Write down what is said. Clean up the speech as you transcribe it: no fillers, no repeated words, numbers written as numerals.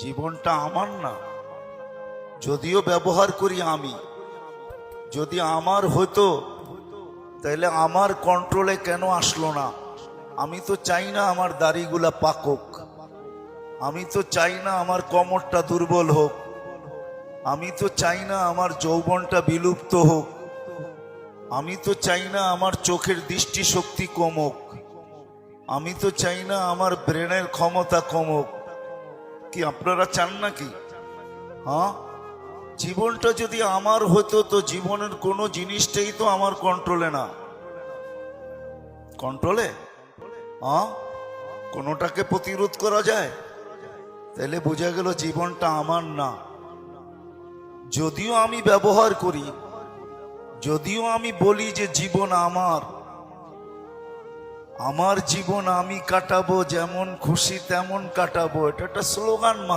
জীবনটা আমার না, যদিও ব্যবহার করি আমি। যদি আমার হতো তাহলে আমার কন্ট্রোলে কেন আসলো না? আমি তো চাই না আমার দাড়িগুলা পাকক, আমি তো চাই না আমার কোমরটা দুর্বল হোক, আমি তো চাই না আমার যৌবনটা বিলুপ্ত হোক, আমি তো চাই না আমার চোখের দৃষ্টিশক্তি কমুক, আমি তো চাই না আমার ব্রেনের ক্ষমতা কমুক। কি আপনারা চান নাকি? হ্যাঁ, জীবনটা যদি আমার হতো তো জীবনের কোনো জিনিসটাই তো আমার কন্ট্রোলে না। কন্ট্রোলে হ্যাঁ, কোনোটাকে প্রতিরোধ করা যায়? তাহলে বোঝা গেল জীবনটা আমার না। যদিও আমি ব্যবহার করি, যদিও আমি বলি যে জীবন আমার, আমার জীবন আমি কাটাবো, যেমন খুশি তেমন কাটাবো, এটা একটা স্লোগান।